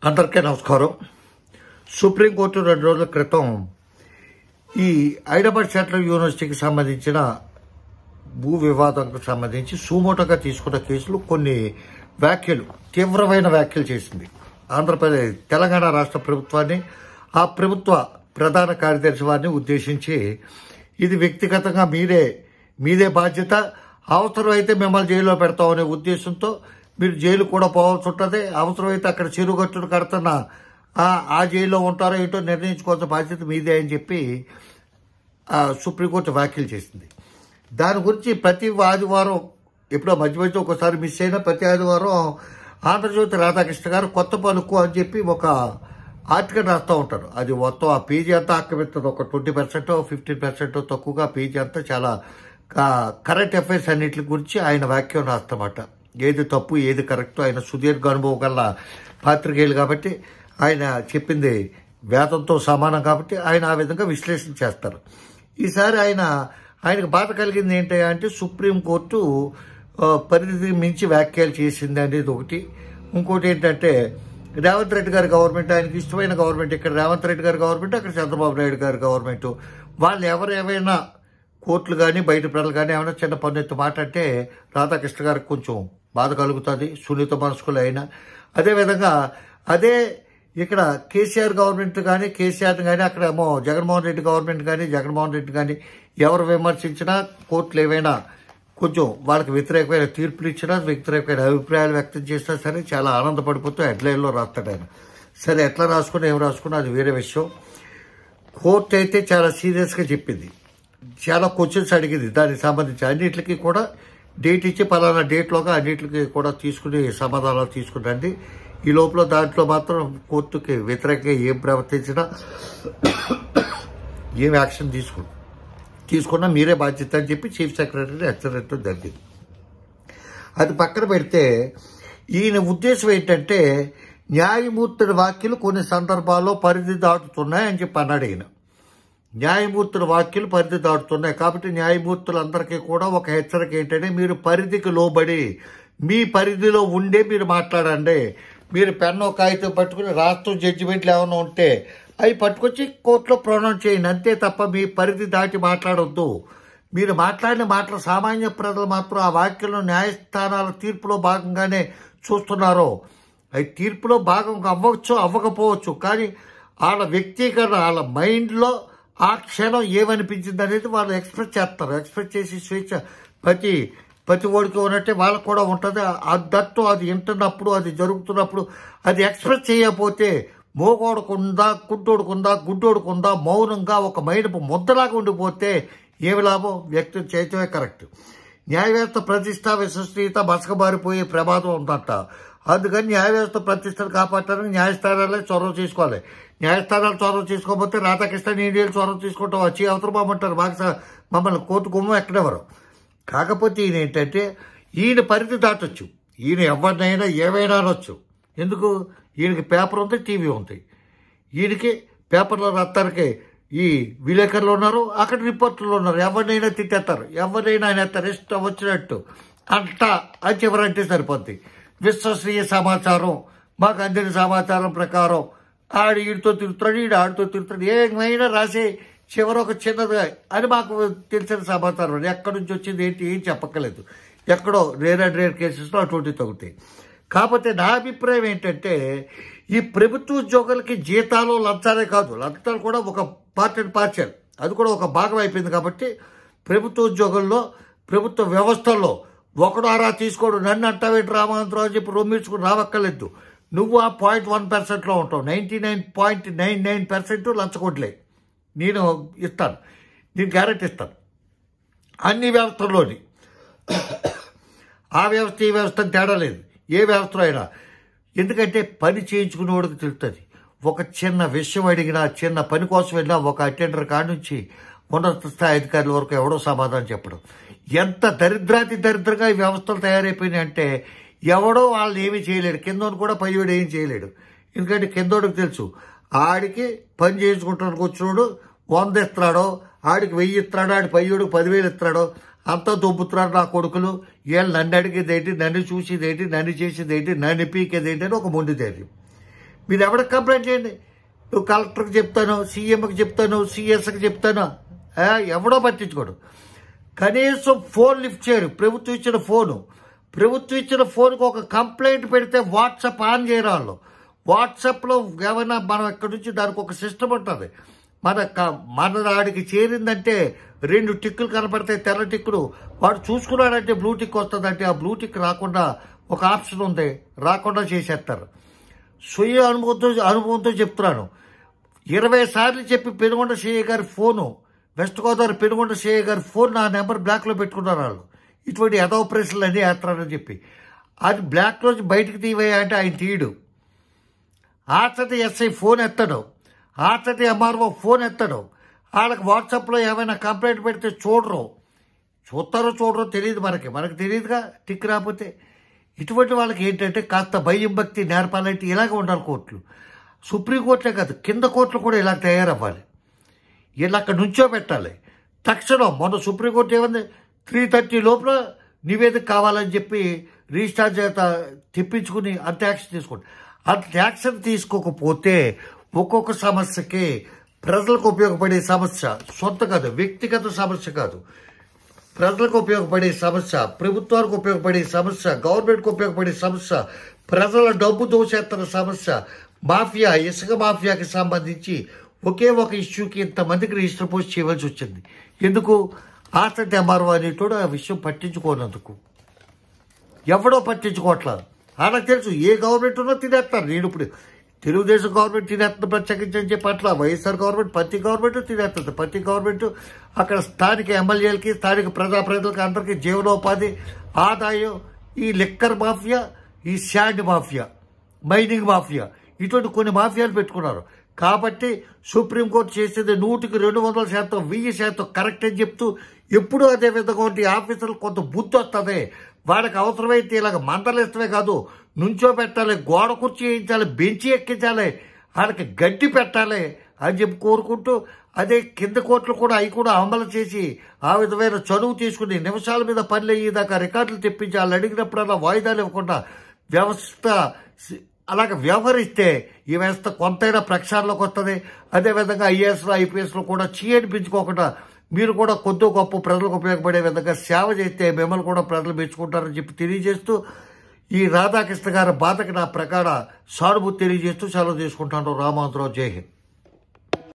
అందరికీ నమస్కారం. సుప్రీంకోర్టు 2 రోజుల క్రితం ఈ హైదరాబాద్ సెంట్రల్ యూనివర్సిటీకి సంబంధించిన భూ వివాదంకు సంబంధించి సుమోటోగా తీసుకున్న కేసులు కొన్ని తీవ్రమైన వ్యాఖ్యలు చేసింది. ఆంధ్రప్రదేశ్ తెలంగాణ రాష్ట్ర ప్రభుత్వాన్ని, ఆ ప్రభుత్వ ప్రధాన కార్యదర్శి వారిని ఉద్దేశించి ఇది వ్యక్తిగతంగా మీదే బాధ్యత, అవసరమైతే మిమ్మల్ని జైల్లో పెడతామనే ఉద్దేశంతో మీరు జైలు కూడా పోవాల్సి ఉంటుంది, అవసరమైతే అక్కడ చెరుగట్టును కడుతున్న ఆ జైల్లో ఉంటారో ఏంటో నిర్ణయించుకోవాల్సిన బాధ్యత మీదే అని చెప్పి సుప్రీంకోర్టు వ్యాఖ్యలు చేసింది. దాని గురించి ప్రతి ఆదివారం ఎప్పుడో మధ్య ఒకసారి మిస్ అయినా ప్రతి ఆదివారం ఆంధ్రజ్యోతి రాధాకృష్ణ గారు కొత్త పలుకు అని చెప్పి ఒక ఆర్టికల్ రాస్తూ ఉంటారు. అది మొత్తం ఆ పేజీ అంతా ఆక్రమిస్తుంది. ఒక 20%, 15% తక్కువగా పేజీ అంతా చాలా కరెంట్ అఫైర్స్ అన్నింటి గురించి ఆయన వ్యాఖ్యలు రాస్తామట. ఏది తప్పు ఏది కరెక్ట్, ఆయన సుదీర్ఘ అనుభవం గల పాత్రికేయులు కాబట్టి ఆయన చెప్పింది వేదంతో సమానం కాబట్టి ఆయన ఆ విధంగా విశ్లేషణ చేస్తారు. ఈసారి ఆయనకు బాధ కలిగింది ఏంటంటే సుప్రీంకోర్టు పరిధి మించి వ్యాఖ్యలు చేసింది అనేది ఒకటి. ఇంకోటి ఏంటంటే రేవంత్ రెడ్డి గారి గవర్నమెంట్, ఆయనకి ఇష్టమైన గవర్నమెంట్, ఇక్కడ రేవంత్ రెడ్డి గారి గవర్నమెంట్, అక్కడ చంద్రబాబు నాయుడు గారి గవర్నమెంట్, వాళ్ళు ఎవరేమైనా కోర్టులు కానీ బయట ప్రజలు కానీ ఏమైనా చిన్న పన్నెత్తు మాట అంటే రాధాకృష్ణ గారికి కొంచెం బాధ కలుగుతుంది, సున్నిత మనస్కులు అయినా. అదేవిధంగా ఇక్కడ కేసీఆర్ గవర్నమెంట్ కానీ కేసీఆర్ కానీ అక్కడ ఏమో జగన్మోహన్ రెడ్డి గవర్నమెంట్ కానీ జగన్మోహన్ రెడ్డి కానీ ఎవరు విమర్శించినా కోర్టులు ఏవైనా కొంచెం వాళ్ళకి వ్యతిరేకమైన తీర్పులు ఇచ్చినా, వ్యతిరేకమైన అభిప్రాయాలు వ్యక్తం చేసినా సరే చాలా ఆనందపడిపోతూ హెడ్లైన్లో రాస్తాడు ఆయన. సరే ఎట్లా రాసుకున్నా ఏం రాసుకున్నా అది వేరే విషయం. కోర్టు అయితే చాలా సీరియస్గా చెప్పింది, చాలా క్వశ్చన్స్ అడిగింది. దానికి సంబంధించి అన్నింటికి కూడా డేట్ ఇచ్చి పలానా డేట్లోగా అన్నింటికి కూడా తీసుకుని సమాధానాలు తీసుకురండి. ఈ లోపల దాంట్లో మాత్రం కోర్టుకి వ్యతిరేకంగా ఏం ప్రవర్తించినా ఏం యాక్షన్ తీసుకున్నా మీరే బాధ్యత అని చెప్పి చీఫ్ సెక్రటరీ హెచ్చరించడం జరిగింది. అది పక్కన పెడితే ఈయన ఉద్దేశం ఏంటంటే న్యాయమూర్తుల వ్యాఖ్యలు కొన్ని సందర్భాల్లో పరిధి దాటుతున్నాయి అని చెప్పి అన్నాడు ఈయన. న్యాయమూర్తుల వ్యాఖ్యలు పరిధి దాటుతున్నాయి కాబట్టి న్యాయమూర్తులందరికీ కూడా ఒక హెచ్చరిక ఏంటంటే మీరు పరిధికి లోబడి మీ పరిధిలో ఉండే మీరు మాట్లాడండి. మీరు పెన్ను కాగితం పట్టుకుని రాష్ట్రం జడ్జిమెంట్లు ఏమైనా ఉంటే అవి పట్టుకొచ్చి కోర్టులో ప్రొనౌన్స్ చేయండి, అంతే తప్ప మీ పరిధి దాటి మాట్లాడొద్దు. మీరు మాట్లాడిన మాటలు సామాన్య ప్రజలు మాత్రం ఆ వ్యాఖ్యలను న్యాయస్థానాల తీర్పులో భాగంగానే చూస్తున్నారు. అవి తీర్పులో భాగం అవ్వచ్చు అవ్వకపోవచ్చు, కానీ వాళ్ళ వ్యక్తీకరణ వాళ్ళ మైండ్లో ఆ క్షణం ఏమనిపించింది అనేది వాళ్ళు ఎక్స్ప్రెస్ చేస్తారు. ఎక్స్ప్రెస్ చేసి స్వేచ్ఛ ప్రతి ఓడికి ఉన్నట్టే వాళ్ళకు కూడా ఉంటుంది. దట్టు అది వింటున్నప్పుడు, అది జరుగుతున్నప్పుడు అది ఎక్స్ప్రెస్ చేయకపోతే మోగోడుకుందా కుంటోడుకుందా గుడ్డోడుకుందా మౌనంగా ఒక మైనపు ముద్దలాగా ఉండిపోతే ఏమి లాభం? వ్యక్తం చేయటమే కరెక్ట్. న్యాయ వ్యవస్థ ప్రతిష్ట విశ్వసనీయత మసకబారిపోయే ప్రమాదం ఉందంట. అందుకని న్యాయ వ్యవస్థ ప్రతిష్టను కాపాడటానికి న్యాయస్థానాలే చొరవ తీసుకోవాలి. న్యాయస్థానాలు చొరవ తీసుకోకపోతే రాధాకృష్ణ నీళ్ళు చొరవ తీసుకుంటాం, వచ్చి అవతల బాగుంటారు, మమ్మల్ని కోర్టు గుమ్మం ఎక్కడెవరు. కాకపోతే ఈయన ఏంటంటే ఈయన పరిధి దాటొచ్చు, ఈయన ఎవరినైనా ఏమైనా అనొచ్చు. ఎందుకు? ఈయనకి పేపర్ ఉంది, టీవీ ఉంది. ఈయనకి పేపర్లో రాస్తానికి ఈ విలేకరులు ఉన్నారు, అక్కడ రిపోర్టర్లు ఉన్నారు. ఎవరినైనా తిట్టేస్తారు, ఎవరినైనా ఆయన ఇష్టం వచ్చినట్టు అంట అని చివరంటే సరిపోద్ది. విశ్వసనీయ సమాచారం, మాకు అందిన సమాచారం ప్రకారం ఆడు వీడితో తిరుగుతాడు, ఈడు ఆడితో తిరుగుతాడు, ఏమైనా రాసే చివరి ఒక చిన్నదిగా అని మాకు తెలిసిన సమాచారం. ఎక్కడి నుంచి వచ్చింది ఏంటి ఏం చెప్పక్కలేదు. ఎక్కడో రేర్ కేసెస్లో అటువంటి తగ్గుతాయి. కాకపోతే నా అభిప్రాయం ఏంటంటే ఈ ప్రభుత్వ ఉద్యోగులకి జీతాలు లంచాలే కాదు, లంచాలు కూడా ఒక పార్షల్, అది కూడా ఒక భాగం అయిపోయింది. కాబట్టి ప్రభుత్వ ఉద్యోగుల్లో ప్రభుత్వ వ్యవస్థల్లో ఒకడు అరా తీసుకోడు, నన్ను అంటావేంటి రామాంతరావు అని చెప్పి రొమ్మించుకుని రావక్కర్లేదు. నువ్వు ఆ 0.1%లో ఉంటావు, 99.99% లంచగొడ్లే. నేను ఇస్తాను, నేను గ్యారెంటీ ఇస్తాను అన్ని వ్యవస్థల్లోని. ఆ వ్యవస్థ ఈ వ్యవస్థ తేడా లేదు, ఏ వ్యవస్థలో అయినా. ఎందుకంటే పని చేయించుకునేవాడికి తెలుస్తుంది. ఒక చిన్న విషయం అడిగినా, చిన్న పని కోసం వెళ్ళినా ఒక అటెండర్ కాడి నుంచి ఉన్నత స్థాయి అధికారుల వరకు ఎవడో సమాధానం చెప్పడం. ఎంత దరిద్రంగా ఈ వ్యవస్థలు తయారైపోయినాయి అంటే ఎవడో వాళ్ళని ఏమీ చేయలేడు, కిందోడు కూడా పైవాడు ఏం చేయలేడు. ఎందుకంటే కిందోడికి తెలుసు ఆడికి పని చేయించుకుంటానికి వచ్చినోడు 100 ఇస్తున్నాడో, ఆడికి 1000 ఇస్తున్నాడో, ఆడి పైవాడికి 10,000 ఇస్తున్నాడో, అంతా దొబ్బుతున్నాడు నా కొడుకులు. వీళ్ళు నన్ను అడిగేదేంటి, నన్ను చూసేదేంటి, నన్ను చేసేదేంటి, నన్ను పీకేదేంటి అని ఒక మొండి ధైర్యం. మీరు ఎవరికి కంప్లైంట్ చేయండి. నువ్వు కలెక్టర్కి చెప్తాను, సీఎంకి చెప్తాను, సిఎస్కి చెప్తాను, ఎవడో పట్టించుకోడు. కనీసం ఫోన్ లిఫ్ట్ చేయరు. ప్రభుత్వం ఇచ్చిన ఫోన్కి ఒక కంప్లైంట్ పెడితే వాట్సాప్ ఆన్ చేయరు వాళ్ళు. వాట్సాప్లో ఏమైనా మనం ఎక్కడి నుంచి దానికి ఒక సిస్టమ్ ఉంటుంది. మన వాడికి చేరిందంటే 2 టిక్కులు కనపడతాయి, తెల్ల టిక్కులు. వాడు చూసుకున్నాడంటే బ్లూ టిక్ వస్తుందంటే ఆ బ్లూ టిక్ రాకుండా ఒక ఆప్షన్ ఉంది, రాకుండా చేసేస్తారు. స్వీయ అనుభవంతో చెప్తున్నాను. 20 సార్లు చెప్పి పెనుగొండ సిఐ గారి phone, west Godavari Penugonda CI గారి ఫోన్ నా నెంబర్ బ్లాక్లో పెట్టుకున్నారు వాళ్ళు. ఇటువంటి ఆపరేషన్లు అన్నీ వేస్తారని చెప్పి అది బ్లాక్లోంచి బయటకు తీవయ్యా అంటే ఆయన తీయడు. ఆర్చటి ఎస్ఐ ఫోన్ ఎత్తడు, ఆర్చటి ఎంఆర్ఓ ఫోన్ ఎత్తడు. వాళ్ళకి వాట్సాప్లో ఏమైనా కంప్లైంట్ పెడితే చూస్తారో తెలియదు, మనకి తెలియదుగా టిక్ రాకపోతే. ఇటువంటి వాళ్ళకి ఏంటంటే కాస్త భయం భక్తి నేర్పాలంటే ఇలాగే ఉండాలి కోర్టులు. సుప్రీంకోర్టులే కాదు, కింద కోర్టులు కూడా ఇలా తయారవ్వాలి. ఇలా అక్కడ నుంచో పెట్టాలి తక్షణం. మొన్న సుప్రీంకోర్టు ఏమంది, 3:30 లోపల నివేదిక కావాలని చెప్పి రిజిస్టార్ చేత తెప్పించుకుని అంత యాక్షన్ తీసుకోండి. అంత యాక్షన్ తీసుకోకపోతే ఒక్కొక్క సమస్యకి ప్రజలకు ఉపయోగపడే సమస్య, సొంత కాదు, వ్యక్తిగత సమస్య కాదు, ప్రజలకు ఉపయోగపడే సమస్య, ప్రభుత్వానికి ఉపయోగపడే సమస్య, గవర్నమెంట్కి ఉపయోగపడే సమస్య, ప్రజల డబ్బు దోచేస్తున్న సమస్య, మాఫియా, ఇసుక మాఫియాకి సంబంధించి ఒకే ఒక ఇష్యూకి ఇంతమందికి రిజిస్టర్ పోస్ట్ చేయవలసి వచ్చింది. ఎందుకు? ఆర్చటి ఎంఆర్ఓ అనేటోడు ఆ విషయం పట్టించుకోనందుకు. ఎవడో పట్టించుకోవట్లేదు. వాళ్ళకి తెలుసు ఏ గవర్నమెంట్ ఉన్నా తినేస్తారు. నేను ఇప్పుడు తెలుగుదేశం గవర్నమెంట్ తినేస్తుంది ప్రత్యేకించని చెప్పి అట్లా వైఎస్ఆర్ గవర్నమెంట్ ప్రతి గవర్నమెంట్ తినేస్తుంది. ప్రతి గవర్నమెంట్ అక్కడ స్థానిక ఎమ్మెల్యేలకి, స్థానిక ప్రజలకు అందరికీ జీవనోపాధి, ఆదాయం, ఈ లిక్కర్ మాఫియా, ఈ శాండ్ మాఫియా, మైనింగ్ మాఫియా, ఇటువంటి కొన్ని మాఫియాలు పెట్టుకున్నారు. కాబట్టి సుప్రీంకోర్టు చేసేది 100కి 200%, 1000% కరెక్ట్ అని చెప్తూ ఎప్పుడూ అదే విధంగా ఉంటే ఆఫీసర్లు కొంత బుద్ధి వస్తుంది. వాడికి అవసరమైతే ఇలాగ మందలిస్తమే కాదు, నుంచో పెట్టాలి, గోడ కుర్చీ వేయించాలి, బెంచి ఎక్కించాలి, వాళ్ళకి గడ్డి పెట్టాలి అని చెప్పి కోరుకుంటూ, అదే కింద కోర్టులు కూడా అవి కూడా అమలు చేసి ఆ విధమైన చదువు తీసుకుని నిమిషాల మీద పనులు అయ్యేదాకా రికార్డులు తెప్పించి వాళ్ళు అడిగినప్పుడల్లా వాయిదాలు ఇవ్వకుండా వ్యవస్థ అలాగ వ్యవహరిస్తే ఈ వ్యవస్థ కొంతైనా ప్రక్షాళనలోకి వస్తుంది. అదేవిధంగా ఐఏఎస్లో ఐపీఎస్లో కూడా అనిపించుకోకుండా మీరు కూడా కొద్ది గొప్ప ప్రజలకు ఉపయోగపడే విధంగా సేవ చేస్తే మిమ్మల్ని కూడా ప్రజలు మెచ్చుకుంటారని చెప్పి తెలియజేస్తూ, ఈ రాధాకృష్ణ గారి బాధకి నా ప్రకార సానుభూతి తెలియజేస్తూ సెలవు తీసుకుంటాను. రామాంతరావు, జై హింద్.